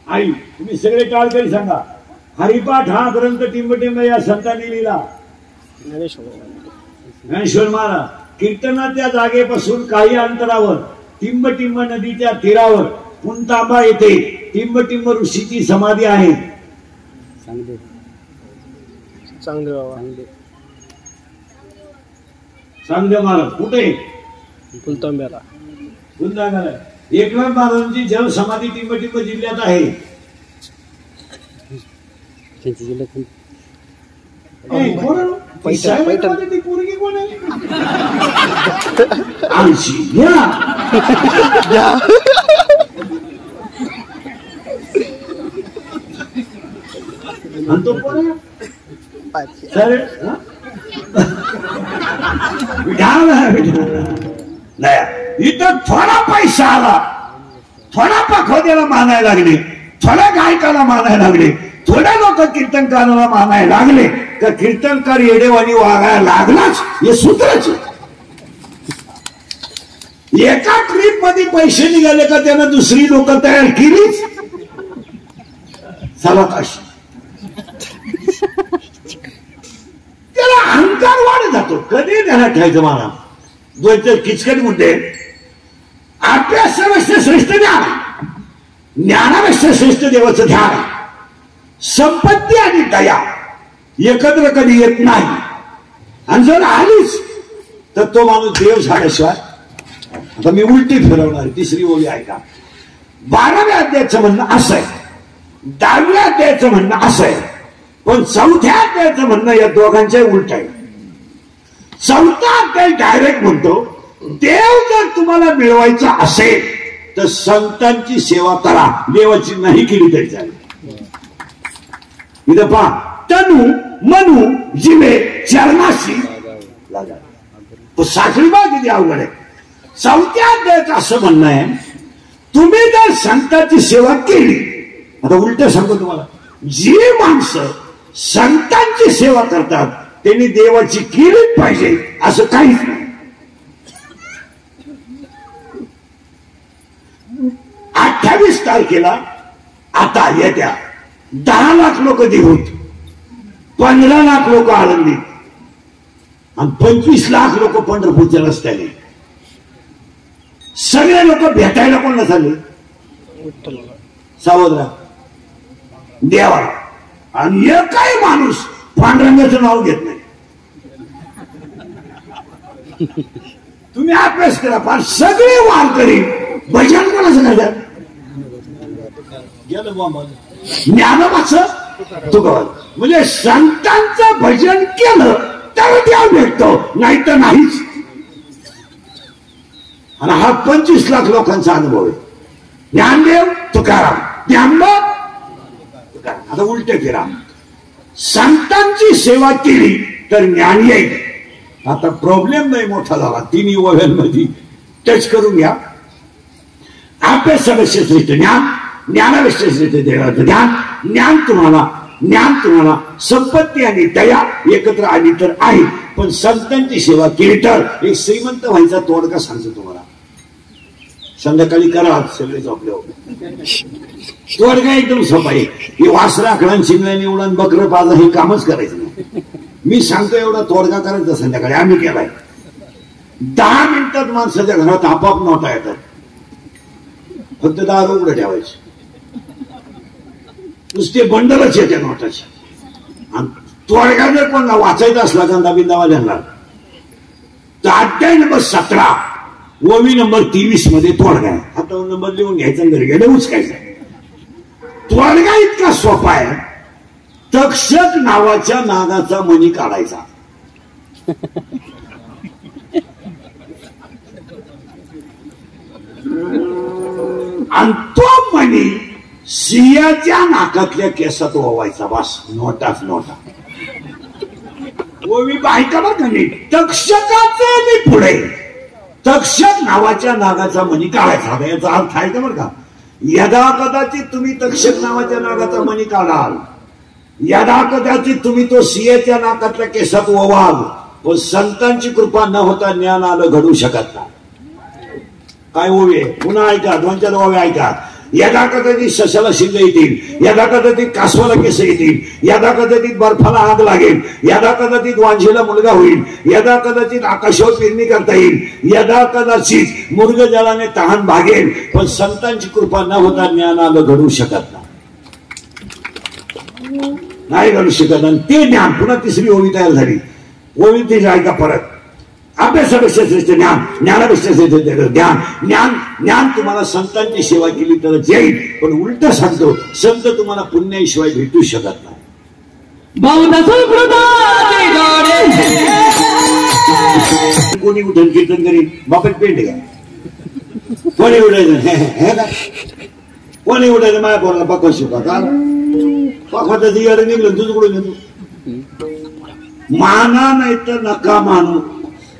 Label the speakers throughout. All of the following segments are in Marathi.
Speaker 1: आई तुम्ही सगळे टाळकरी सांगा. हरिपाठ हा ग्रंथ टिंबटिंब या संतांनी लिहिला. ज्ञानेश्वर महाराज कीर्तनाच्या जागेपासून काही अंतरावर टिंबटिंब नदीच्या तीरावर पुंतांबा येथे टिंबटिंब ऋषीची समाधी आहे. सांगदे महाराज कुठे?
Speaker 2: पुंतांब्याला.
Speaker 1: पुंतांब्याला एकनाथ महाराजांची जल समाधी टिंबटिंब जिल्ह्यात आहे. पोरगी कोण आहे? तो कोण सर? इथं थोडा पैसा आला, थोडा पखवद्याला मानायला लागले, थोड्या गायकाला मानायला लागले, थोड्या लोक कीर्तनकाराला मानायला लागले का कीर्तनकार येडेवाणी वागायला लागलाच. हे सूत्रच. एका ट्रीप मध्ये पैसे निघाले का त्यानं दुसरी लोक तयार केलीच. सावकाश त्याला अहंकार वाढत जातो. कधी त्याला ठेवायचं मला दोन किचकट मुद्दे. अभ्यासापेक्षा श्रेष्ठ ज्ञान, ज्ञानापेक्षा श्रेष्ठ देवाचं ध्यान. संपत्ती आणि दया एकत्र कधी येत नाही. आणि जर आलीच तर तो माणूस देव झाल्याशिवाय. आता मी उलटी फिरवणार. तिसरी ओळी ऐका. 12व्या अध्यायाचं म्हणणं असं आहे, 10व्या अध्यायाचं म्हणणं असं आहे, पण 4थ्या अध्यायाचं म्हणणं या दोघांच्या उलट आहे. 4था अध्याय डायरेक्ट म्हणतो देव जर तुम्हाला मिळवायचा असेल तर संतांची सेवा करा. देवाची नाही केली तरी चालेल. इथं पहा तनु मनु जिवे चरणाशी लागा. तो साखळी बाग किती अवघड आहे. 4थ्या अध्यायाचं असं म्हणणं आहे तुम्ही जर संतांची सेवा केली. आता उलट सांगतो तुम्हाला, जी माणसं संतांची सेवा करतात त्यांनी देवाची केलीच पाहिजे असं काहीच नाही. 28 तारखेला आता येत्या 10 लाख लोक देऊत, 15 लाख लोक आळंदी आणि 25 लाख लोक पंढरपूरच्या रस्त्याने. सगळे लोक भेटायला कोण झाले? सावधरा देवा. आणि एकही माणूस पांडुरंगाचं नाव घेत नाही. तुम्ही अभ्यास करा. फार सगळे वारकरी भजन कोणाचं करतात? ज्ञानोबाचं तुकोबा. म्हणजे संतांचं भजन केलं तर देव भेटतो, नाही तर नाहीच. आणि हा 25 लाख लोकांचा अनुभव आहे. ज्ञानदेव तुकाराम, ज्ञानदेव तुकाराम. आता उलटे फिरा. संतांची सेवा केली तर ज्ञान येईल. आता प्रॉब्लेम नाही मोठा झाला. तिन्ही ओव्यांमध्ये टच करून घ्या. अभ्यासापेक्षा श्रेष्ठ ज्ञान, ज्ञानापेक्षा श्रेष्ठ देवाचं ध्यान. ज्ञान तुम्हाला संपत्ती आणि दया एकत्र आली तर आहे. पण संतांची सेवा केली तर एक श्रीमंत व्हायचा तोडगा सांगतो तुम्हाला. संध्याकाळी करा सगळे झोपले. तोडगा एकदम सोपा आहे. हे वासरा आखडा शिंगळ्या निवडण बकर पाजा हे कामच करायचं नाही. मी सांगतो एवढा तोडगा करायचा संध्याकाळी. आम्ही केलाय. 10 मिनिटात माणसाच्या घरात आपाप नोटा येतात. फक्त दार उघडं ठेवायचे. नुसते बंडलच येते नोटाचे. आणि तोडगा जर कोणाला वाचायचा असला गंदा बिंदावाल्यांना तर अध्याय नंबर 17 ओवी नंबर 23 मध्ये तोडगा आहे. आता नंबर लिहून घ्यायचा, घरी गेलं उचकायचा. तोडगा इतका सोपा आहे. तक्षक नावाच्या नागाचा मणी काढायचा. आणि तो मणी सिंहाच्या नाकातल्या केसात ओवायचा. बस नोटाच नोटा. ओवी बायका बघ नीट. तक्षकाचे मी पुढे तक्षक नावाच्या नागाचा मणी काढायचा. याचा अर्थ आहे का बरं का? यदा कदाचित तुम्ही तक्षक नावाच्या नागाचा मणी काढाल, यदा कदाचित तुम्ही तो सिंहाच्या नाकातल्या केसात ओवाल, पण संतांची कृपा न होता ज्ञान आलं घडू शकत नाही. काय ओवे पुन्हा ऐका. 2-4 ओवे ऐका. यदा कदाचित सशाला शिंग येतील, यदा कदाचित कासवाला केस येतील, यदा कदाचित बर्फाला आग लागेल, यदा कदाचित वांझेला मुलगा होईल, यदा कदाचित आकाशावर पेरणी करता येईल, यदा कदाचित मृगजलाने तहान भागेल, पण संतांची कृपा न होता ज्ञान आलं घडवू शकत नाही घडू शकत. आणि ते ज्ञान पुन्हा तिसरी ओवी तयार झाली. ओवी ती जाय का परत अभ्यासापेक्षा श्रेष्ठ ज्ञान, ज्ञानापेक्षा श्रेष्ठ ज्ञान. ज्ञान ज्ञान तुम्हाला संतांची सेवा केली तरच येईल, पण उलट सांगतो संत तुम्हाला पुण्याशिवाय भेटू शकत नाही. कोणी उठून कीर्तन करीन बापत पेंट घ्या, कोणी उठायचं कोणी उठायचं माझ्या पोराला पक्का शिका का पक्का याड निघलं तुझकडून येतो. माना नाही तर नका मानू,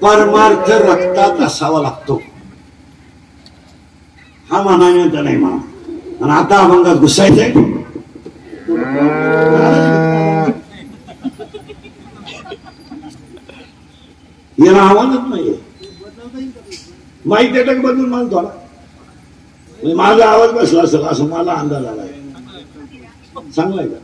Speaker 1: परमार्थ रक्तात असावा लागतो. हा मानाने तर नाही माना. आणि आता अभंगात घुसायचंय. याला आव्हानच नाहीये. माहिती टक बदलून मला थोडा माझा आवाज बसला असेल असं मला अंदाज आलाय. चांगलाय का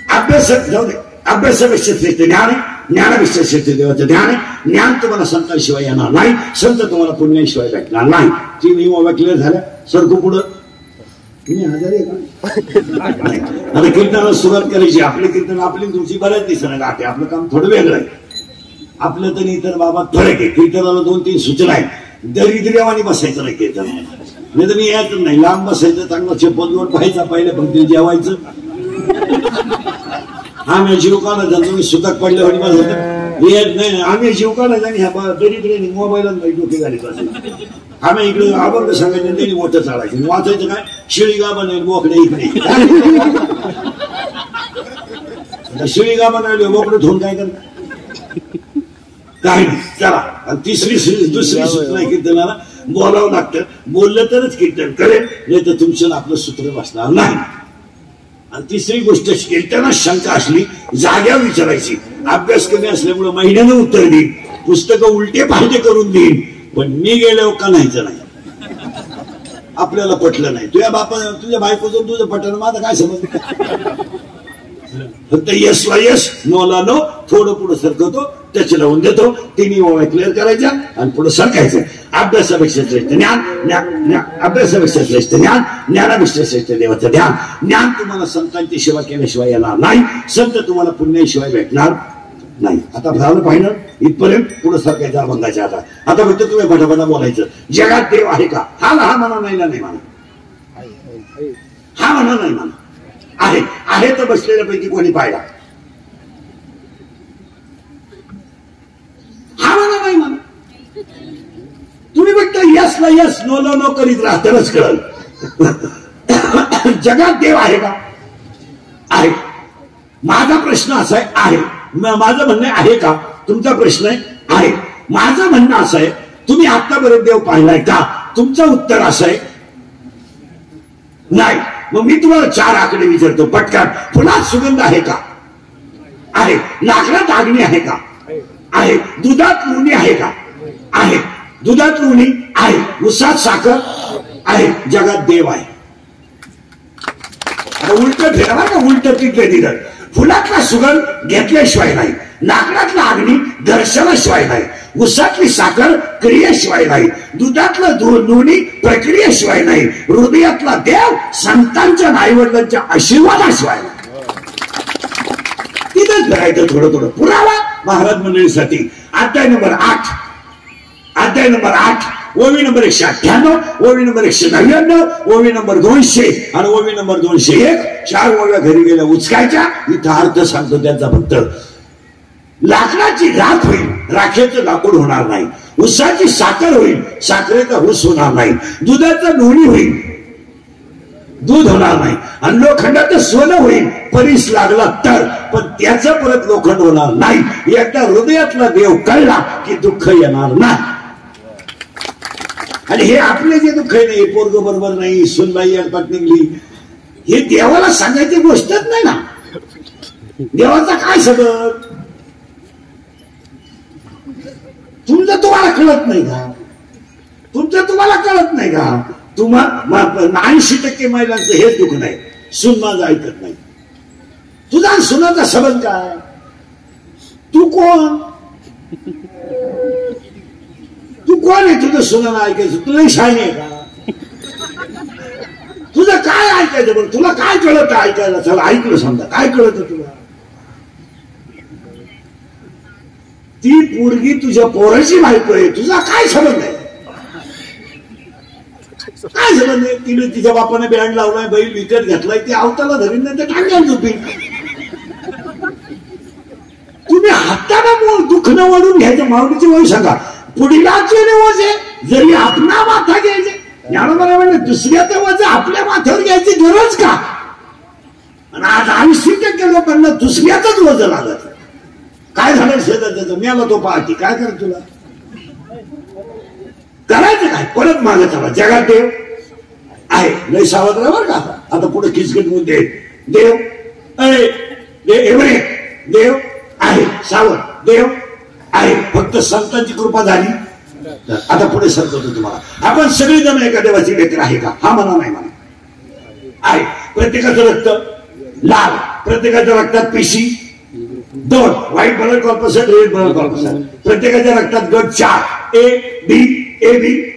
Speaker 1: अभ्यास जाऊ दे. अभ्यासापेक्षा श्रेष्ठ ज्ञान आहे, ज्ञानापेक्षा श्रेष्ठ देवाचं ध्यान आहे. ज्ञान तुम्हाला संतांशिवाय येणार नाही, संत तुम्हाला पुण्याशिवाय भेटणार नाही. ती मी क्लिअर झाल्या. सरकू पुढं आजारी आहे का? आता कीर्तनाला सुरुवात करायची. आपले कीर्तन आपली तुमची बऱ्याच दिसणार गाठे. आपलं काम थोडं वेगळं आहे. आपलं तर इतर बाबा फरक आहे. कीर्तनाला 2-3 सूचना आहेत. दरिद्र्यावानी बसायचं नाही कीर्तन, नाही तर मी यायचं नाही. लांब बसायचं, चांगला चेपलवर पाहायचा, पहिले फक्त जेवायचं. आम्ही जीव काढायचा, तुम्ही सुतक पडल्यावर येत नाही. आम्ही जीव काढायचा आणि ह्या दरिद्र्याने मोबाईलच नाही डोके झाली पाहिजे. आम्ही इकडे अभंग सांगायचं, त्यांनी मोठं चालायचं. वाचायचं काय शिळीगा बनेल बोकडे इकडे शिळीगा बनवले बोकडे ठेवून काय करणार काय नाही. चला. आणि दुसरी सूचना कीर्तनाला बोलावं लागतं. बोललं तरच कीर्तन करेल, नाही तर तुमचं आपलं सूत्र बसणार नाही. आणि तिसरी गोष्ट कीर्तनात शंका असली जाग्यावर विचारायची. अभ्यास कमी असल्यामुळे महिन्यानं उत्तर देईन, पुस्तकं उलटे पालटे करून देईन, पण मी गेल्यावर का नाहीचं नाही. आपल्याला पटलं नाही. तुझ्या तुझ्या बायकोचं तुझं पटलं, माझं काय समज. फक्त यशला यश, नोला नो. थोडं पुढे सरकवतो, त्याची लावून देतो. तिन्ही ओव्या क्लिअर करायच्या आणि पुढे सरकायचं. अभ्यासापेक्षा श्रेष्ठ ज्ञान, अभ्यासापेक्षा श्रेष्ठ ज्ञान, ज्ञानापेक्षा श्रेष्ठ देवाचं ध्यान. ज्ञान तुम्हाला संतांची सेवा केल्याशिवाय येणार नाही, संत तुम्हाला पुण्याशिवाय भेटणार नाही. आता झालं पाहिलं इथपर्यंत. पुढे सरकायचं अभंगाच्या. आता फक्त तुम्ही फटाफटा बोलायचं. जगात देव आहे का? हा म्हणा, नाही ना, नाही म्हणा. हा म्हणा, नाही म्हणा. आहे तर बसलेल्यापैकी कोणी पाहिला? हा म्हणा, नाही म्हणा. तुम्ही फक्त यसला यस, नोला नो करीत राहा, तरच कळल. जगात देव आहे का? आहे. माझा प्रश्न असा आहे. माझं म्हणणं आहे का? तुमचा प्रश्न आहे. माझं म्हणणं असं आहे, तुम्ही आतापर्यंत देव पाहिलाय का? तुमचं उत्तर असं आहे नाही. मग मी तुम्हाला 4 आकडे विचारतो पटकन. फुलात सुगंध आहे का? आहे. लाकडात अग्नी आहे का? आहे. दुधात लोणी आहे का? आहे. दुधात लोणी आहे. उसात साखर आहे. जगात देव आहे. उलट फेरवा का? उलट तिकडे दिलं. फुलातला सुगंध घेतल्याशिवाय नाही, लाकडातला अग्नी दर्शनाशिवाय नाही, उसातली साखर क्रियेशिवाय नाही, दुधातलं लोणी प्रक्रियेशिवाय नाही, हृदयातला देव संतांच्या नाईवडिलांच्या आशीर्वादाशिवाय नाही. तिथंच फिरायचं थोडं थोडं. पुरावा महाराज मंडळीसाठी अध्याय नंबर 8, ओवी नंबर 198, ओवी नंबर 199, ओवी नंबर 200 आणि ओवी नंबर 201. 4 ओव्या घरी गेल्या उचकायच्या. इथं अर्थ सांगतो त्यांचा. फक्त लाकडाची राख होईल, राखेचं लाकूड होणार नाही. उसाची साखर होईल, साखरेचा ऊस होणार नाही. दुधाचं लोणी होईल, दूध होणार नाही. आणि लोखंडाचं सोनं होईल परीस लागला तर, पण त्याचं परत लोखंड होणार नाही. एकदा हृदयातला देव कळला की दुःख येणार नाही. आणि हे आपले जे दुःख आहे नाही, पोरग बरोबर नाही, सुनबाई अडपट निघली, हे देवाला सांगायची गोष्टच नाही ना. देवाचा काय सबब? तुमचं तुम्हाला कळत नाही का? तुम्हाला कळत नाही का? तुम्हाला 80% महिलांचं हेच दुःख नाही, सून माझं ऐकत नाही. तुझा सुनाचा संबंध काय? तू कोण आहे तुझं सुनाला ऐकायचं? तुला शाळी आहे का? तुझं काय ऐकायचं बरं? तुला काय कळत ऐकायला? चला ऐकलं समजा, काय कळत तुला? ती पोरगी तुझ्या पोराची बायको आहे, तुझा काय संबंध आहे? काय संबंध आहे? तिने तिच्या बापाने बँड लावलाय, बैल विकत घेतलाय, ती आवताला धरीन नाही तर टांग्याला झोपीन. तुम्ही हाताने दुखणं वाढून घ्यायचं. माऊलीची वय सांगा, पुढीलाचे वज आहे, जरी आपला माथा घ्यायचे. ज्ञानोबा म्हणजे दुसऱ्याचं वज आपल्या माथ्यावर घ्यायची गरज का? आणि आज 80% लोकांना दुसऱ्याच वज लागत. काय झालं शेजारचं? मी आला तो पाहती, काय कर तुला करायचं काय? परत मागे चला. जगात देव आहे, लय सावध राहा बरं का. आता पुढे किचकिट मुद्दे. देव एवढे देव आहे, सावध देव आहे. फक्त संतांची कृपा झाली. आता पुढे सरकवतो तुम्हाला. आपण सगळेजण एका देवाची लेकर आहे का? हा म्हणा नाही म्हणा आहे. प्रत्येकाचं रक्त लाल, प्रत्येकाच्या रक्तात पेशी 2, white blood corpus, red blood corpus. प्रत्येकाच्या रक्तात गट 4, ए बी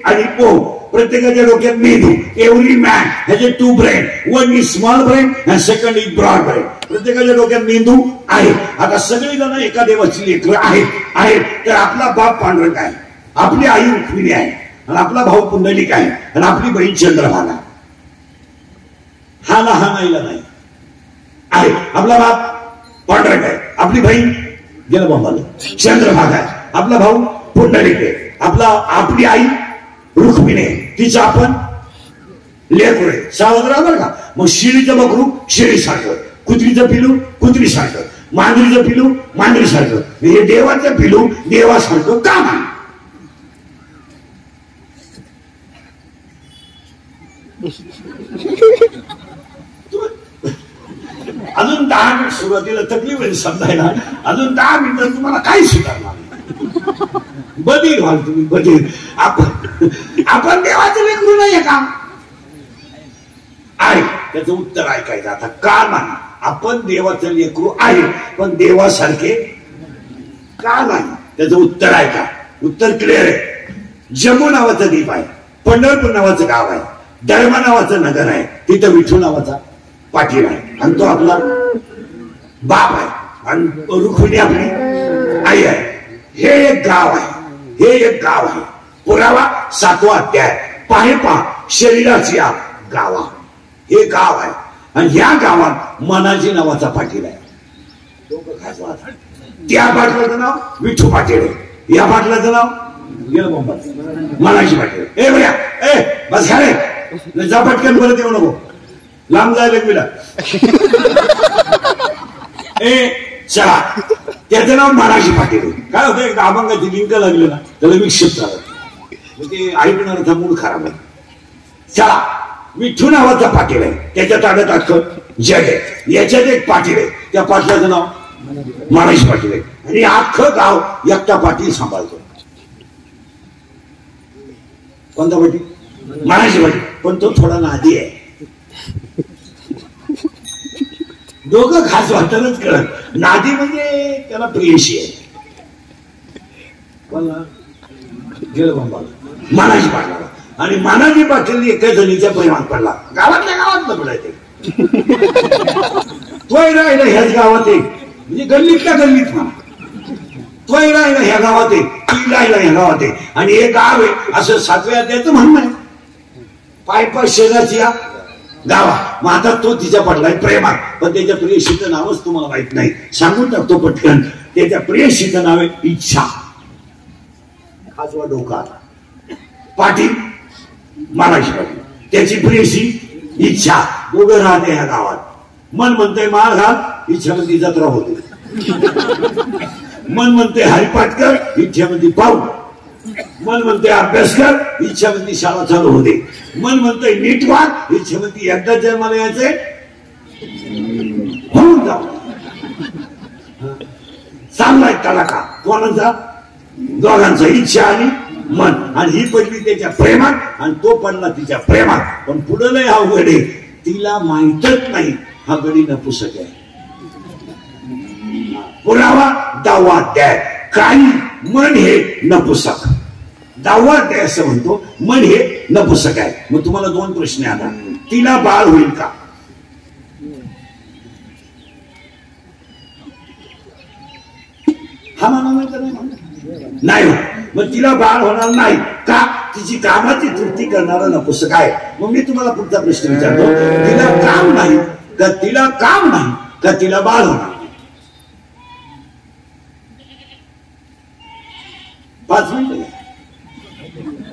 Speaker 1: आणि ओ. प्रत्येकाच्या डोक्यात मेंदू. Every man has a 2 brain, 1 is small brain and second is broad brain. प्रत्येकाच्या डोक्यात मेंदू आहे. आता सगळेजण एका देवाची लेकरं आहेत. तर आपला बाप पांडुरंग आहे, आपली आई रुक्मिणी आहे, आणि आपला भाऊ पुंडलिक आहे, आणि आपली बहीण चंद्रभागा. हा नाहीला नाही आहे. आपला बाप पांडुरंग आहे, आपली बहीण गेलं बाबाला चंद्रभागा आहे, आपला भाऊ पुंडलिक आहे, आपली आई रुक्मिणी आहे, तिचं आपण लेकरू आहे. सावध राहा बरं का. मग शिळीचं बकरू शिळीसारखं, कुत्रीचं पिलू कुत्रीसारखं, मांजरीचं पिलू मांजरीसारखं. हे देवाचं पिलू देवासारखं का नाही? अजून 10 मिनिट सुरुवातीला तकलीफ आहे समजायला. अजून 10 मिनिटात तुम्हाला काय सुधारणार? बधीर व्हाल तुम्ही, बधीर. आपण देवाचं लेकरू नाहीये का? आहे. त्याचं उत्तर ऐकायचं. आता का नाही? आपण देवाचं लेकरू आहे, पण देवासारखे का नाही? त्याचं उत्तर ऐका. उत्तर क्लिअर आहे. जम्मू नावाचा द्वीप आहे, पंढरपूर नावाचं गाव आहे, धर्मा नावाचं नगर आहे, तिथं विठू नावाचा पाटील आहे, आणि तो आपला बाप आहे, आणि रुक्मिणी आपली आई आहे. हे एक गाव आहे. पुरावा 7वा अध्याय. पहा शरीराची आग गावा. हे गाव आहे, आणि ह्या गावात मनाजी नावाचा पाटील आहे. त्या पाटलाचं नाव विठू पाटील आहे, या पाटलाचं नाव गेलं बोंबात मनाजी पाटील. ए बऱ्या बस खा रे, जा पटकन परत येऊ नको, लांब जायला मिळा. चला, त्याचं नाव महाराजी पाटील. काय होतं, एकदा अभंगाची लिंक लागली ना, त्याला विक्षेप झाला, ते ऐकणारा मूड खराब आहे. चला, विठू नावाचा पाटील आहे, त्याच्या ताब्यात अख्खं जग आहे. याच्यात एक पाटील आहे, त्या पाटलाचं नाव महाराजी पाटील आहे, आणि अख्खं गाव एकटा पाटील सांभाळतो. कोणता पाटील? महाराजी पाटील. पण तो थोडा नादी आहे. दोघं खास वाटतच कळत. नादी म्हणजे त्याला प्रियशी आहे. मानाजी पाटला, आणि मानाजी पाटील एका जणीच्या प्रेमात पडला. गावातल्या गावात पडायचे. तोय राहिला ह्याच गावात एक, म्हणजे गल्लीतल्या गल्लीत म्हणा. तोय राहिला ह्या गावात एक, ती राहिला ह्या गावात एक, आणि हे गाव आहे असं 7व्या अध्यायाचं म्हणणं आहे. पाय शेजारची या गावा. मग आता तो तिच्या पडलाय प्रेमात, पण त्याच्या प्रियशीचं नावच तुम्हाला माहित नाही. सांगून टाकतो पटकन. त्याच्या प्रियशीचं नाव आहे इच्छा. खाजवा डोका. पाटील महाराज पाटील, त्याची प्रियशी इच्छा. उभे राहते ह्या गावात. मन म्हणते माळ घाल, इच्छामध्ये जत्रा होते. मन म्हणते हरिपाठ कर, इच्छामध्ये पाहू. मन म्हणते अभ्यास कर, इच्छामध्ये शाळा चालू होते. मन म्हणते नीट वाग, इच्छामध्ये एकदा जन्माला यायचंय होऊन जाऊ. चांगलाय तडाखा. कोणाचा? दोघांचं इच्छा आणि मन. आणि ही पडली त्याच्या प्रेमात आणि तो पडला तिच्या प्रेमात. पण पुढे लय अवघड आहे, तिला माहीतच नाही हा गडी नपुसक आहे. पुरावा 10वा अध्याय. काही मन हे नपुसक, 10वा अध्याय असं म्हणतो मन हे नपुसक आहे. मग तुम्हाला 2 प्रश्न आता, तिला बाळ होईल का? हा म्हणायचं नाही हो. मग तिला बाळ होणार नाही का? तिची कामाची तृप्ती करणारा नपुसक आहे. मग मी तुम्हाला पुढचा प्रश्न विचारतो, तिला काम नाही का? तिला काम नाही का? तिला बाळ होणार? 5 मिनिट.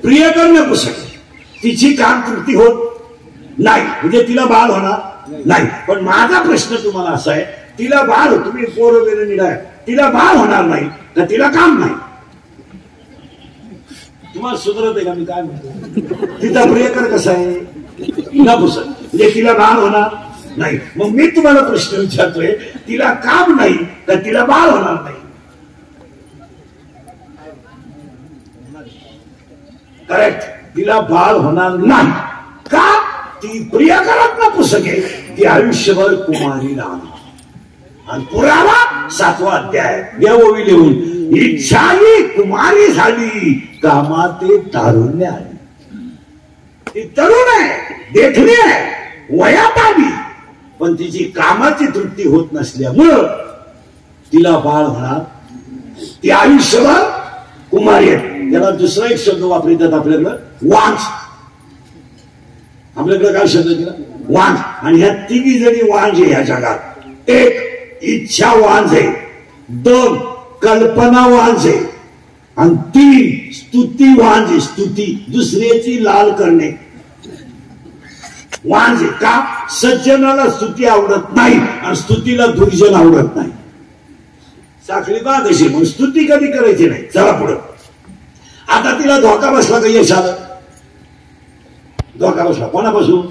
Speaker 1: प्रियकर नपुसक, तिची काम तृप्ती होत नाही म्हणजे तिला बाळ होणार नाही. पण माझा प्रश्न तुम्हाला असा आहे, तिला बाळ हो, तुम्ही पोरं वगैरे निघाय, तिला बाळ होणार नाही का? तिला काम नाही? तुम्हाला सुधरत आहे का मी काय म्हणतो? तिचा प्रियकर कसा आहे? नपुसक म्हणजे तिला बाळ होणार नाही. मग मी तुम्हाला प्रश्न विचारतोय, तिला काम नाही का? तिला बाळ होणार नाही? करेक्ट. तिला बाळ होणार नाही का? ती प्रियकरात नपुसक आहे, ती आयुष्यभर कुमारी राहणार. आणि पुरावा 7वा अध्याय. या ओवी लिहून, इच्छाही कुमारी झाली, कामात तारुण्य आली. ती तरुण आहे, देखणी आहे, वयात आली, पण तिची कामाची तृप्ती होत नसल्यामुळं तिला बाळ होणार. ती आयुष्यभर कुमारी आहे. त्याला दुसरा एक शब्द वापरतात आपल्याकडं, वांझ. आपल्याकडे काय शब्द केला? वांझ. आणि ह्या 3 जणी वांझ आहे ह्या जगात. 1 इच्छा वांझ आहे, 2 कल्पना वांझ आहे, आणि 3 स्तुती वांझ आहे. स्तुती, दुसऱ्याची लाल करणे वांझ आहे. का? सज्जनाला स्तुती आवडत नाही आणि स्तुतीला दुर्जन आवडत नाही. साखळी बा कशी. मग स्तुती कधी करायची नाही. चला पुढं. आता तिला धोका बसला का? यश आलं. धोका बसला कोणापासून?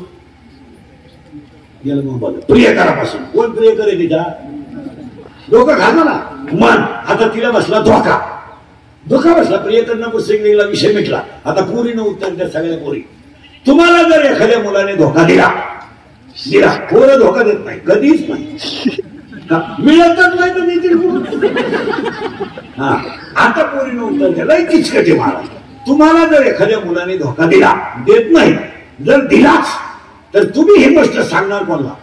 Speaker 1: प्रियकरापासून. कोण प्रियकर आहे तिचा? धोका खाला ना मन. आता तिला बसला धोका. धोका बसला. प्रियकरना पुस्तकला विषय मिटला. आता पोरीनं उत्तर द्या सगळ्या पोरी. तुम्हाला जर एखाद्या मुलाने धोका दिला, पोरं धोका देत नाही, कधीच नाही. मिळतच नाही तर देतील. हा, आता पोरीनं उत्तर द्यायला किचकटे मारा. तुम्हाला जर एखाद्या मुलाने धोका दिला, देत नाही, जर दिलाच तर तुम्ही ही गोष्ट सांगणार कोणाला?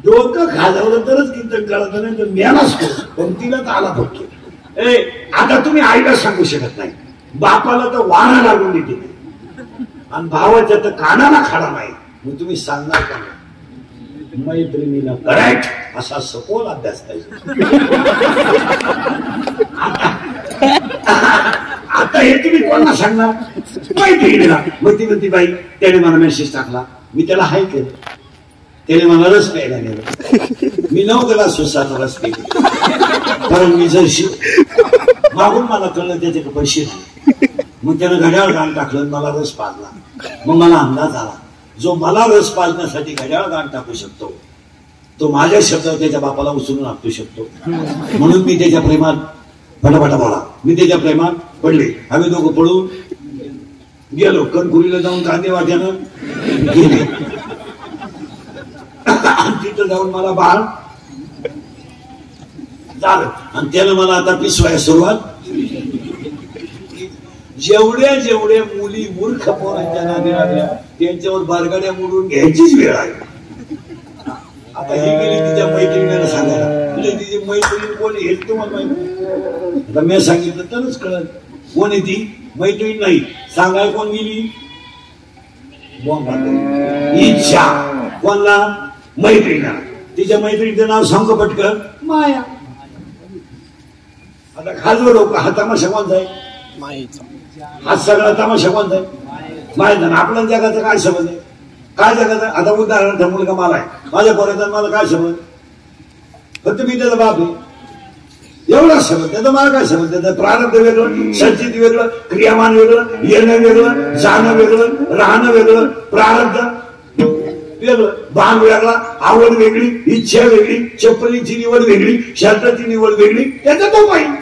Speaker 1: डोकं घालवलं तरच कीर्तन करायचं नाही तर मेलाच पण तिला तर आला फक्त. आता तुम्ही आईला सांगू शकत नाही, बापाला तर वारा लागून देते आणि भावाच्या तर कानाला खाडा नाही. मग तुम्ही सांगणार का? मैत्रिणीला करेक्ट असा सखोल अभ्यास आता हे तुम्ही कोणाला सांगणार? मैत्रिणीला. मग ती म्हणती बाई त्याने मला मेसेज टाकला, मी त्याला हाय केलं, त्याने मला रस प्यायला नेलं, मी 9 ग्लास सुसाचा रस पेले, कारण मी जर मागून मला कळलं त्याच्याकडे पैसे नाही. मग त्यानं घड्याळ गाण टाकलं, मला रस पाजला. मग मला अंदाज आला, जो मला रस पाजण्यासाठी घड्याळ गाण टाकू शकतो तो माझ्या शब्दावर त्याच्या बापाला उचलून आणू शकतो. म्हणून मी त्याच्या प्रेमात फटाफटा बोला, मी त्याच्या प्रेमात पडले. आम्ही दोघं पळून गेलो, कणकुरीला जाऊन कांदे वाट्यानं गेले. तिथं जाऊन मला बाळ झालं आणि त्यानं मला आता पिसवायला सुरुवात. जेवढ्या मुली मूर्ख पोरांच्या नादी लागल्या त्यांच्यावर बारगाड्या मोडून घ्यायचीच वेळ आहे. आता ही गेली तिच्या मैत्रिणीला सांगायला, म्हणजे तिची मैत्रीण कोण हेच तुम्हाला माहिती. आता मी सांगितलं तरच कळत कोण आहे ती मैत्रीण. नाही सांगाय कोण गेली? इच्छा. कोणला? मैत्रिणीला. तिच्या मैत्रिणीचं नाव सांग पटकन. माया. आता खाजवं डोकं, हा तमाशा कोणता आहे? मायेचा. हा सगळा तमाशा कोणता आहे? मायेचा. आपल्या जगाचा काय संबंध आहे? काय जगाचा? आता उदाहरणार्थ मुलगा मला आहे, माझ्या पोराचा मला काय संबंध? फक्त मी त्याचा बाप आहे एवढा संबंध. त्याचा मला काय संबंध? त्याचं प्रारब्ध वेगळं, संचित वेगळं, क्रियामान वेगळं, येणं वेगळं, जाणं वेगळं, राहणं वेगळं, प्रारब्ध. बाण वेगळा, आवड वेगळी, इच्छा वेगळी, चप्पलीची निवड वेगळी, शर्टाची निवड वेगळी, त्याचा तो पाहिजे.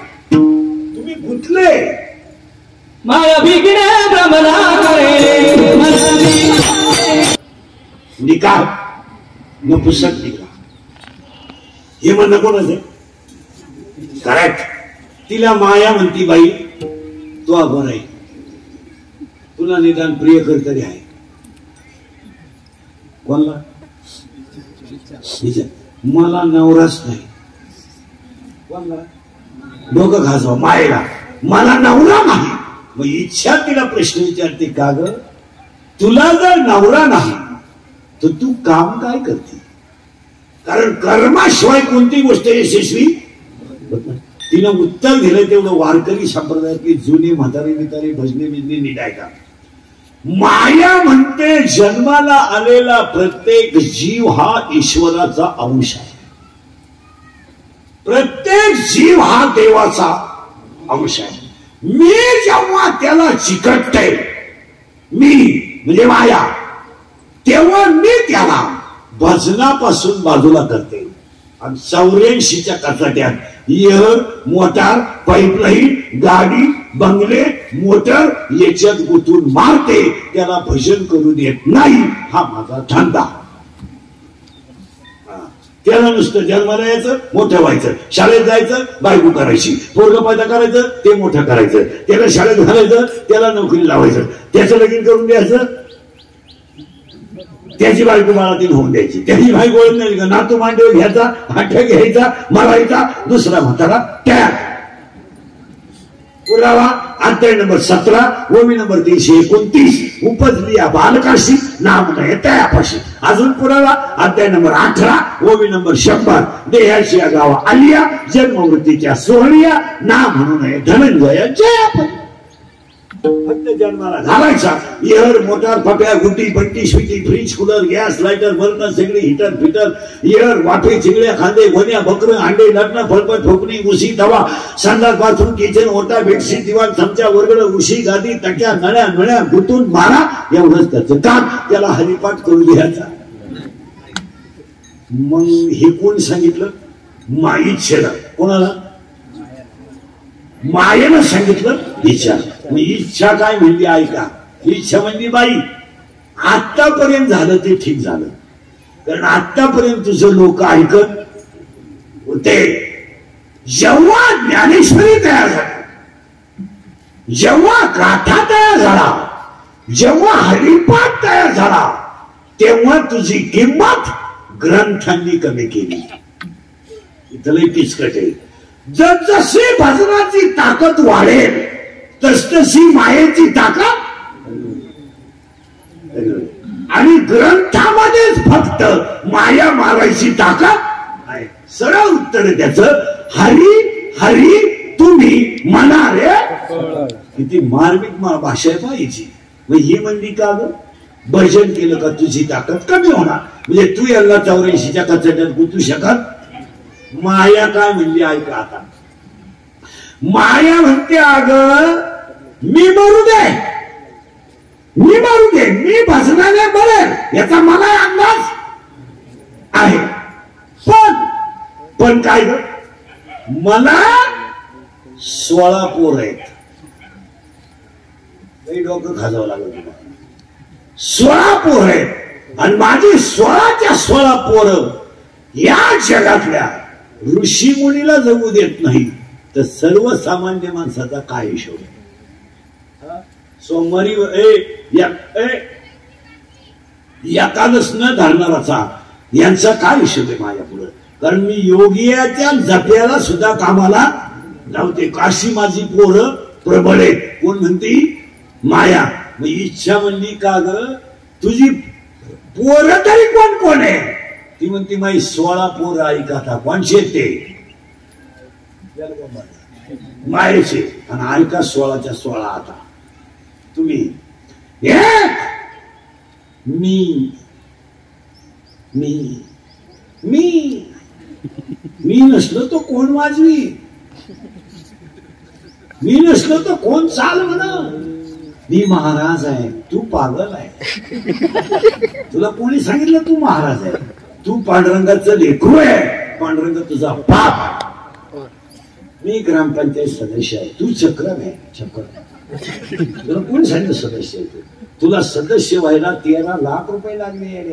Speaker 1: तुम्ही गुंतले
Speaker 3: माया बिगडे भ्रमला करे
Speaker 1: निकाल नपुसक निकाल हे म्हणणं कोणाचं करेक्ट. तिला माया म्हणती बाई तो बरं आहे, तुला निदान प्रिय तरी आहे. कोणला मला नवराच नाही. कोणला डोकं घासवा मायेला मला नवरा नाही. मग इच्छा तिला प्रश्न विचारते का ग तुला जर नवरा नाही तर तू काम काय करते. कारण कर्माशिवाय कोणती गोष्ट यशस्वी. तिनं उत्तर दिलं तेवढं वारकरी संप्रदायातली जुनी म्हातारी बितारी भजने बिजने नीट ऐका. माया म्हणते जन्माला आलेला प्रत्येक जीव हा ईश्वराचा अंश आहे. प्रत्येक जीव हा देवाचा अंश आहे. मी जेव्हा त्याला चिकटते मी म्हणजे माया तेव्हा मी त्याला भजनापासून बाजूला करते. आणि 84च्या कचाट्यात एअर मोटार पाईपलाईन गाडी बंगले मोटर याच्यात गुंतून मारते. त्याला भजन करू देत नाही. हा माझा धंदा. त्याला नुसतं जन्माला यायचं मोठं व्हायचं, शाळेत जायचं बायको करायची, पोरग पैदा करायचं ते मोठं करायचं, त्याला शाळेत घालायचं, त्याला नोकरी लावायचं, त्याचं लगीन करून द्यायचं, त्याची बायको बाळातील होऊन द्यायची, त्याची बायको ओळख नाही का नातू मांडव घ्यायचा, हाठ्या घ्यायचा, मारायचा, दुसरा म्हातारा टॅग. पुरावा अध्याय नंबर 17 ओवी नंबर 329 उपजली या बालकाशी नाम नये तयापाशी. अजून पुरावा अध्याय नंबर 18 ओवी नंबर 100 देहाशी या गावा आलिया जन्मवृत्तीच्या सोहळिया ना म्हणू नये धनंजय जयापती. फक्त जन्माला घालायचा एअर मोटार फप्या गुटी पट्टी स्विटी fridge cooler gas lighter burner सगळी हिटर फिटर एअर वाफे चिंगड्या खांदे गोण्या बकरं अंडे लग्न फळपट ठोकणी उशी तवा संडास बाथरूम किचन ओटा बेडशीट दिवाण चमचा वरगड उशी गादी तक्या नळ्या नळ्या गुंतून मारा एवढंच त्याचं काम. त्याला हरिपाठ करू द्यायचा. मग हे कोण सांगितलं माईच्छेला कोणाला मायेनं सांगितलं इच्छा. इच्छा काय म्हणली ऐका. इच्छा म्हणली बाई आतापर्यंत झालं ते ठीक झालं. कारण आतापर्यंत तुझं लोक ऐकत होते. जेव्हा ज्ञानेश्वरी तयार झाली, जेव्हा गाथा तयार झाला, जेव्हा हरिपाठ तयार झाला तेव्हा तुझी किंमत ग्रंथांनी कमी केली. इथलंही किचकट आहे. जसजशी भजनाची ताकद वाढेल तसतशी मायेची ताकद आणि ग्रंथामध्येच फक्त माया मारायची ताकद आहे. सरळ उत्तर त्याचं हरी हरी तुम्ही म्हणारे. किती मार्मिक भाषा आहे पाहिजे. मग ही म्हणली का ग भजन केलं का तुझी ताकद कमी होणार. म्हणजे तू याला 84च्या कचाट्यात गुंतू शकत. माया काय म्हणली ऐका आता. माया म्हणते अग मी मरू दे, मी मरू दे, मी भजनाने मरेल याचा मला अंदाज आहे. पण काय ग मला 16 पोर आहेत. डोकं खाजावं लागलं तुम्हाला. 16 पोर आहेत आणि माझी 16च्या 16 पोर या जगातल्या ऋषी मुनीला जगू देत नाही तर सर्वसामान्य माणसाचा काय हिशोब. सोमवारी एकादश न धरणाराचा यांचा काय हिशोब आहे माझ्या पुढे. कारण मी योगियाच्या जप्याला सुद्धा कामाला लावते. काशी माझी पोरं प्रबळ आहेत. कोण म्हणती माया. मग इच्छा म्हणली का ग तुझी पोरं तरी कोण कोण आहे. ती म्हणती माझी 16 पोरं ऐका था कोणचे ते मायेचे आणि ऐका 16च्या 16 आता तुम्ही मी मी मी मी नसलो तो कोण वाजवी. मी नसलो तो कोण चाल म्हणा. मी महाराज आहे, तू पागल आहे. तुला कोणी सांगितलं तू महाराज आहे? तू पांडुरंगाचं लेकरू आहे, पांडुरंग तुझा बाप. मी ग्रामपंचायत सदस्य आहे, तू चक्रम आहे. चक्रम तुला कोणी सांगितलं सदस्य आहे? तुला सदस्य व्हायला 13 लाख रुपये लागले.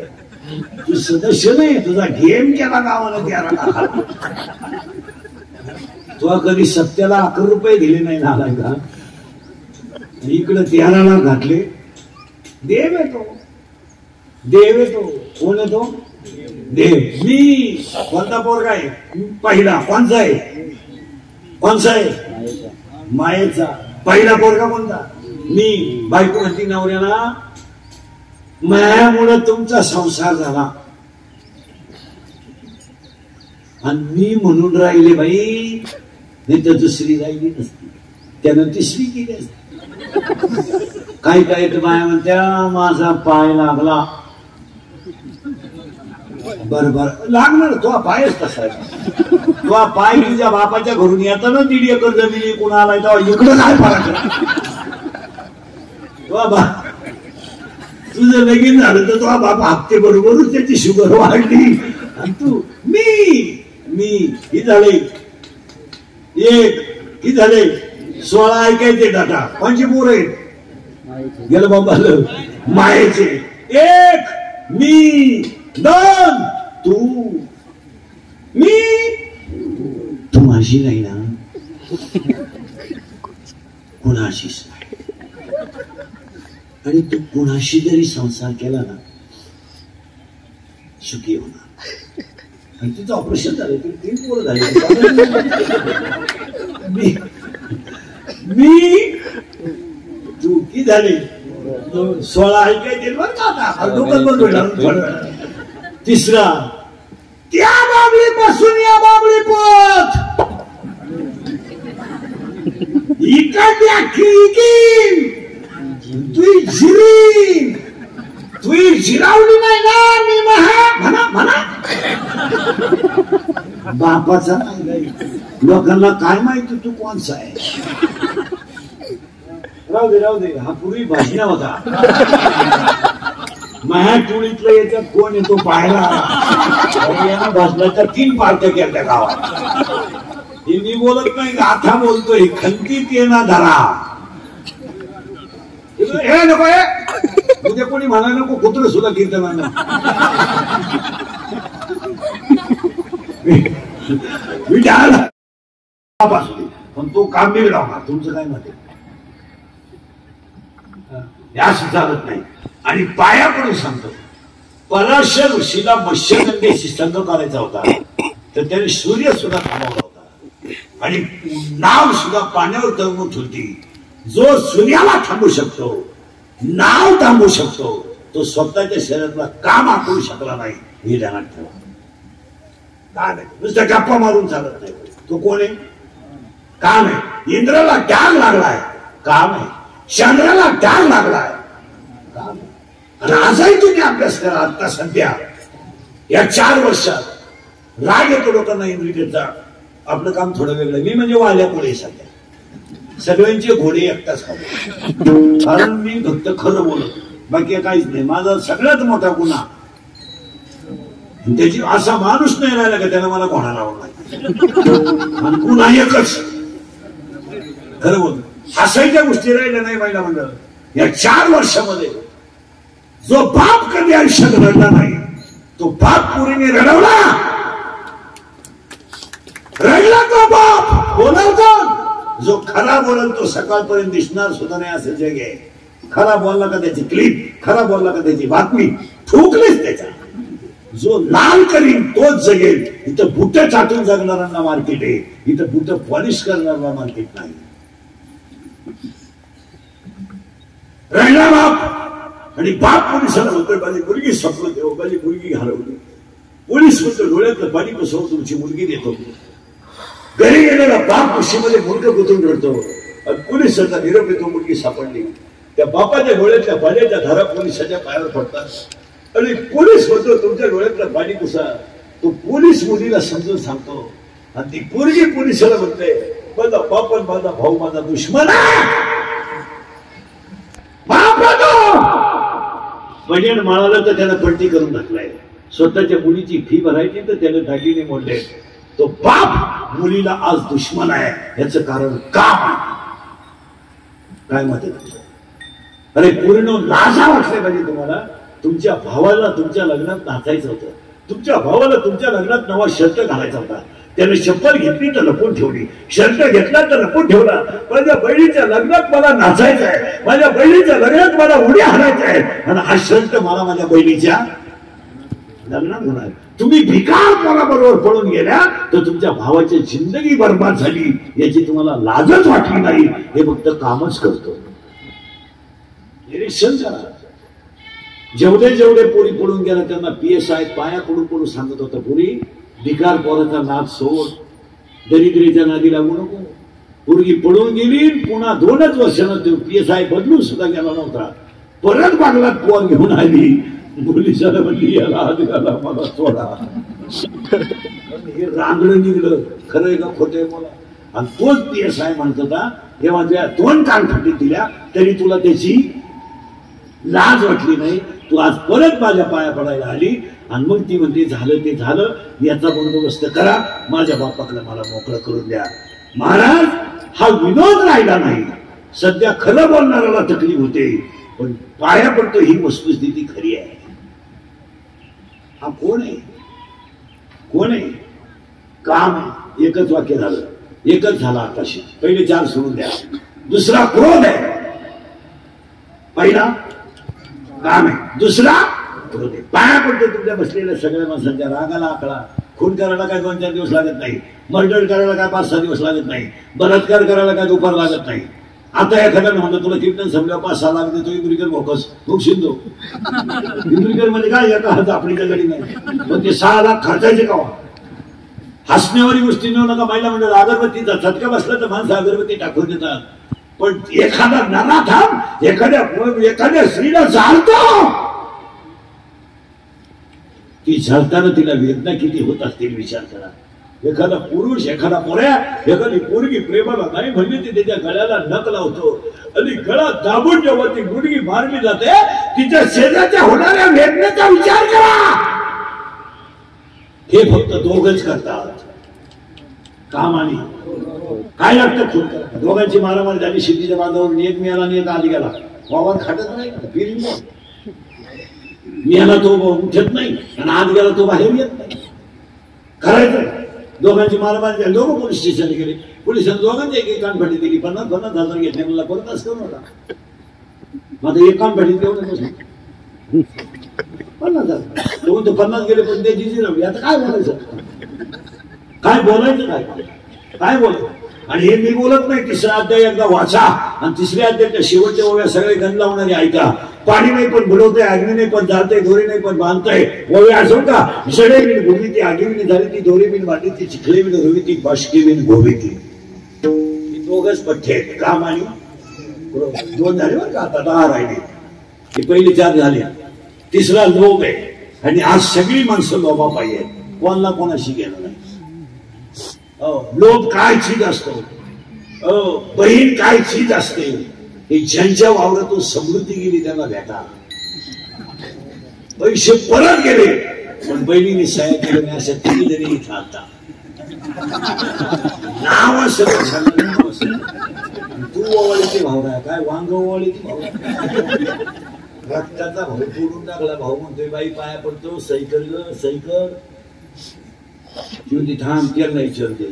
Speaker 1: तू सदस्य नाही, तुझा गेम केला गावाला 13 लाख. तुला कधी सत्याला 11 रुपये दिले नाही नालाय का? इकडे 13 लाख घातले. देव येतो, देव येतो. कोण येतो? देव. मी कोणता पोरगा आहे? पहिला. कोणचा आहे? कोणचा आहे? मायेचा. पहिला पोरगा कोणता? मी. बायको म्हणती नवऱ्याला, मायामुळे तुमचा संसार झाला आणि मी म्हणून राहिले बाई, नाही तर दुसरी राहिली नसती, त्यानं तिसरी केली असती. काही काही तर बाया म्हणत्या माझा पाय लागला. बरोबर लागणार, तो पायच तसा आहे. तो पाय तुझ्या बापाच्या घरून येताना 1.5 एकर जमिनी कुणाला तेव्हा इकडं काय फरक? तुझं लगीन झालं तर तो बाप हप्ते बरोबरच त्याची शुगर वाढली. आणि तू मी ही झाले 1, ही झाले 16. ऐकायचे डाटा. कोणची पोर आहे? गेलं बाबा मायेचे. 1 मी, 2 तू. मी, तू माझी नाही ना, कुणाशीच नाही. आणि तू कुणाशी जरी संसार केला ना, सुखी होणार. आणि तुझं ऑपरेशन झालं, तू 3 पोरं झाले. मी तू किती झाले? 16. ऐकायचे बरं का आता डोकं बंद होईल. 3रा, त्या बाबळी पासून या बाबळी पोत इकडल्या खिळकी तुझी जिरी, तुझी जिरावली नाही ना, मी म्हणा म्हणा. बापाचा नाही, लोकांना काय माहिती तू कोणचा आहे? राहू दे. हा पूर्वी भाषणा होता. माझ्या टोळीतलं याच्यात कोण येतो पाहायला? भाषणाच्या 3 पार्ट्या केल्या गावात. मी बोलत नाही, गाथा बोलतोय. खंतीत ये ना धरा. हे नको, उद्या कोणी म्हणा नको कुत्र सुद्धा कीर्तनानं. पण तो काम बिघडवणार. तुमचं काय मत आहे? या चालत नाही. आणि पाया पडून सांगतो, पराशर ऋषीला मत्स्यगंधेशी संघ करायचा होता, तर त्याने सूर्य सुद्धा थांबवला होता. आणि नाव सुद्धा पाण्यावर तरंगत होती. जो सूर्याला थांबू शकतो, नाव थांबू शकतो, तो स्वतःच्या शरीरातला काम आखू शकला नाही. हे ध्यानात ठेवा. काय नाही, नुसतं गप्पा मारून चालत नाही. तो कोण आहे? काम आहे. इंद्राला डाग लागलाय, काम आहे. चंद्राला डाग लागलाय, काम आहे. आणि आजही तुम्ही अभ्यास करा. आता सध्या या 4 वर्षात राग येतो लोकांना इंद्रियचा. आपलं काम थोडं वेगळं. मी म्हणजे वाल्या पुढे सध्या सगळ्यांचे घोडे एकटाच खातो. कारण मी फक्त खरं बोलत, बाकी काहीच नाही. माझा सगळ्यात मोठा गुन्हा, त्याची असा माणूस नाही राहिला का त्याला मला घोडा लावला. आणि गुन्हा एकच, खरं बोल. हसायच्या गोष्टी राहिल्या नाही महिला मंडळ. या 4 वर्षामध्ये जो बाप कधी आयुष्यात रडला नाही, तो बाप पुरीने रडवला. रडला तो बाप बोलवतो. जो खरा बोलल तो सकाळपर्यंत दिसणार सुद्धा नाही असं जग आहे. खरा बोलला का त्याची क्लिप, खरा बोलला का त्याची बातमी ठोकलीच त्याच्या. जो लाल करीन तोच जगेल. इथं बुट चाटून जगणाऱ्यांना मार्केट आहे, इथं बुट पॉलिश करणाऱ्यांना मार्केट नाही. रडला बाप. आणि बाप पोलिसाला म्हणतोय माझी मुलगी स्वप्न देऊ, माझी मुलगी हरवली. पोलीस म्हणतो डोळ्यातलं पाणी कसं तुमची मुलगी देतो. घरी गेलेला बाप कुशीमध्ये मुलगा गुंतून रडतो. आणि पोलिसांचा निरोप येतो मुलगी सापडली. त्या बापाच्या डोळ्यातल्या पाण्याच्या धारा पोलिसाच्या पायावर पडतात. आणि पोलीस म्हणतो तुमच्या डोळ्यातलं पाणी पुसा. तो पोलीस मुलीला समजून सांगतो. आणि ती पोरगी पोलिसाला म्हणते माझा बाप आणि माझा भाऊ माझा दुश्मन आहे. बनियन माळाला तर त्याला पलटी करून टाकलाय. स्वतःच्या मुलीची फी भरायची तर त्याने दागिने मोडले. तो बाप मुलीला आज दुश्मन आहे. याचं कारण काम आहे. काय मत आहे? अरे पूर्ण लाजा वाटले पाहिजे तुम्हाला. तुमच्या भावाला तुमच्या लग्नात नाचायचं होतं. तुमच्या भावाला तुमच्या लग्नात नवा शर्ट घालायचा होता. त्याने चप्पल घेतली तर लपून ठेवली, शर्ट घेतला तर लपून ठेवला. माझ्या बहिणीच्या लग्नात मला नाचायचं आहे, माझ्या बहिणीच्या लग्नात मला उड्या हाणायच्या आहे, आणि हा शर्ट मला माझ्या बहिणीच्या लग्नात होणार. तुम्ही भिकार कोणाबरोबर पळून गेल्या तर तुमच्या भावाची जिंदगी बर्बाद झाली याची तुम्हाला लाजच वाटली नाही. हे फक्त कामच करतो. निरीक्षण करा. जेवढे जेवढे पोरी पळून गेला त्यांना PSI पाया पडून पडून सांगत होता, पोरी भिकार पोराचा नाद सोड, दरिद्रीच्या नादी लागू नको. पोरगी पळून गेली, पुन्हा 2च वर्षानं PSI बदलून सुद्धा गेला नव्हता. परत बागलात पोर घेऊन आली. पोलिसाला म्हणली याला हात घाला, मला सोडा. हे रांगडं निघलं. खरंय का खोटंय मला? आणि तोच PSI म्हणत होता, जेव्हा तुझ्या 2 कानफटी दिल्या तरी तुला त्याची लाज वाटली नाही. तू आज परत माझ्या पाया पडायला आली. आणि मग ती म्हणते झालं ते झालं, याचा बंदोबस्त करा, माझ्या बापाकडे मला मोकळं करून द्या. महाराज हा विनोद राहिला नाही. सध्या खरं बोलणाऱ्याला तकलीफ होते, पण पाया पडतो ही वस्तुस्थिती खरी आहे. हा कोण आहे? कोण आहे? काम आहे. एकच वाक्य झालं, एकच झालं आताशी. पहिले 4 सोडून द्या. दुसरा क्रोध आहे. पहिला काम आहे, दुसरा क्रोध आहे. पाया पडतो तुमच्या बसलेल्या सगळ्या माणसांच्या. रागाला आकडा. खून करायला काय 2-4 दिवस लागत नाही. मर्डर करायला काय 5-6 दिवस लागत नाही. बलात्कार करायला काय दुपार लागत नाही. आता एखाद्यानं म्हणलं तुला कीर्तन संपल्यावर 5-6 लाख देतो, इंद्रिकर भोकस मग शिंदो. इंद्रिकर म्हणजे काय? एका हात आपलीच्या गडी नाही, पण ते 6 लाख खर्चायचे का? हसण्यावारी गोष्टी नेऊ नका. महिला म्हणजे अगरबत्तीचा झटका बसला तर माणसं अगरबत्ती टाकून देतात. पण एखादा नराधाम एखाद्या स्त्रीला जाळतो, ती जाळताना तिला वेदना किती होत असतील विचार करा. एखादा पुरुष, एखादा पोऱ्या, एखादी पोरगी प्रेमाला नाही म्हणली ती त्याच्या गळ्याला नख लावतो, आणि गळा दाबून जेव्हा ती मुलगी मारली जाते तिच्या शेजारच्या होणाऱ्या वेदनेचा विचार करा. हे फक्त दोघच करतात. काम आणि काय लागतं? खून करतात. दोघांची मारामारी झाली. शेतीच्या बांधावर एक मिळाला आणि एक आधी गेला. वावर खाटत नाही, फिरून मिळाला तो उठत नाही, आणि आत गेला तो बाहेर येत नाही. करायचं. दोघांची मारामारी झाली. दोघं पोलीस स्टेशनला गेले. पोलिसांनी दोघांची एक कानफटी दिली. 50,000 घेतले. मला परत असतो नव्हता. माझं एक कानफटी तेवढं नसतं. 50,000 दोन तर 50 गेले, पण ते जिजी नव्हती. आता काय बोलायचं? काय बोलायचं? काय बोलायचं? आणि हे मी बोलत नाही. 3रा अध्याय एकदा वाचा, आणि 3ऱ्या अध्यायाच्या शेवटच्या ओव्या सगळे गण लावणारे ऐका. पाणी नाही पण बुडवतंय, अग्नी नाही पण जाळतंय, दोरी नाही पण बांधतंय. ओव्या असो का? जडे बिन भूमी ती आगिविनी झाली, ती दोरी बिन वाटली, ती चिखले बिन धुवी, ती बाष्की बिन गोवी ती. दोघच पठ्ठे आहेत. काम आणि 2 झाले बरं का. आता 10 राहिले. हे पहिले 4 झाले. 3रा लोभ आहे. आणि आज सगळी माणसं लोभा पाहिजे. कोणाला कोणाशी गेलं नाही. लोभ काय चीज असतो, बहीण काय चीज असते, हे ज्यांच्या वावरातून समृद्धी गेली त्यांना भेटा. पैसे परत गेले, पण बहिणीने सह्या केले नाही. अशा 3 जणी इथं आता नाव सगळं सांगलं. नाव सगळं. तू ओवाळीची भावना काय? वांग ओवाळीची भावना. रक्ताचा भाऊ तोडून टाकला. भाऊ म्हणतोय बाई पाया पडतो, सही कर ग, सही कर. ती थांब, त्याला विचारते.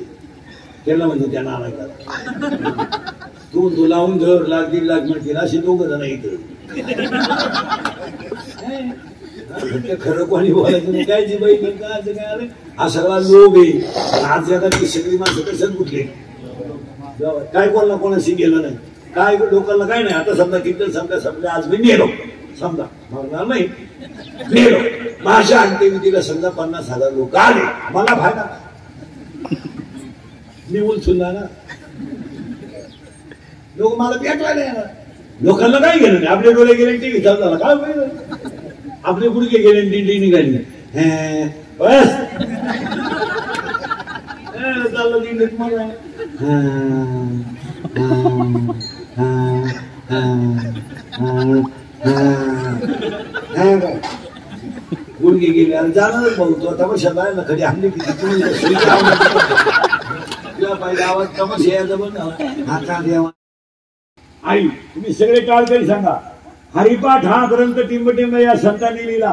Speaker 1: त्याला म्हणजे त्यांना आणायला तू लावून धर, 1,00,000-1.5 लाख म्हणतील. असे 2 जण इथं. खरं कोणी बोलायचं नाही. काय जी बाई काय काय आलं? हा सगळा लोभ आहे. आज जगातली सगळी माणसं कशात कुठले? काय कोणाला कोणाशी गेलं नाही. काय लोकांना काय नाही. आता समजा कीर्तन समजा आज मी नेलो, समजा मागणार नाही, नेलो. माझ्या अंत्यविधीला समजा 50,000 लोक आले. मला फायदा, मी उलचून जाणार. लोक मला भेटला नाही येणार. लोकांना काय गेलं नाही. आपले डोळे गेले टीव्ही चालू झाला. काय होईल? आपले गुडघे गेले दिंडी निघाली. बस चाललं दिंडीत मला. गुडघे गेले आणि जाणारच भाऊ तो तमाशा आहे ना कधी हल्ली किती तुला पाहिजे आवाज तमाशा यायचा पण हाता देवा. आई तुम्ही सगळे काळ तरी सांगा हरिपाठ हा ग्रंथ टिंबटिंब या संतांनी लिहिला.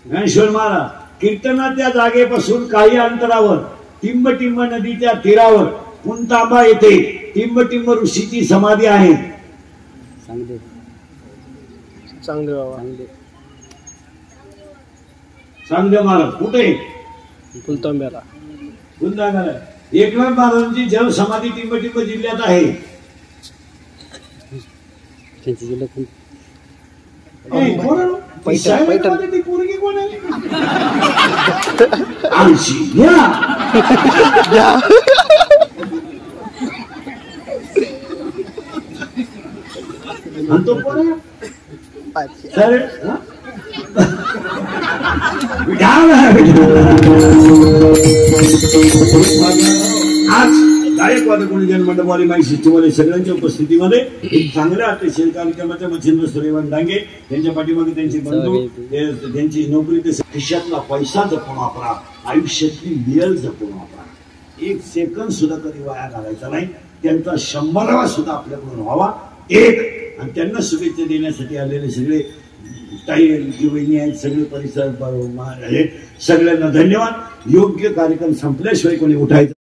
Speaker 1: ज्ञानेश्वर महाराज कीर्तनाच्या जागेपासून काही अंतरावर टिंबटिंब नदीच्या तीरावर पुंतांबा येथे टिंबटिंब ऋषीची समाधी आहे. सांगदे महाराज कुठे
Speaker 2: फुलतांब्याला.
Speaker 1: पुंतांब्याला एकनाथ महाराजांची जल समाधी टिंबटिंब जिल्ह्यात आहे. ती पोरगी कोण आहे? आमची घ्या. आणि तो कोण आहे? आज गायकवाद गुणजन मंडपवाली माई शिष्टवाले सगळ्यांच्या उपस्थितीमध्ये एक चांगल्या अतिशय कार्यक्रमाच्या मच्छिंद्र सूर्यवंत डांगे त्यांच्या पाठीमागे त्यांचे बंधू त्यांची नोकरी ते खिशातला पैसा जपून वापरा, आयुष्यातली वेळ जपून वापरा. एक सेकंद सुद्धा कधी वाया घालायचा नाही. त्यांचा 100वा सुद्धा आपल्याकडून व्हावा. एक आणि त्यांना शुभेच्छा देण्यासाठी आलेले सगळे ताई वहिनी आहेत, सगळे परिसर आहेत, सगळ्यांना धन्यवाद. योग्य कार्यक्रम संपल्याशिवाय कोणी उठायचं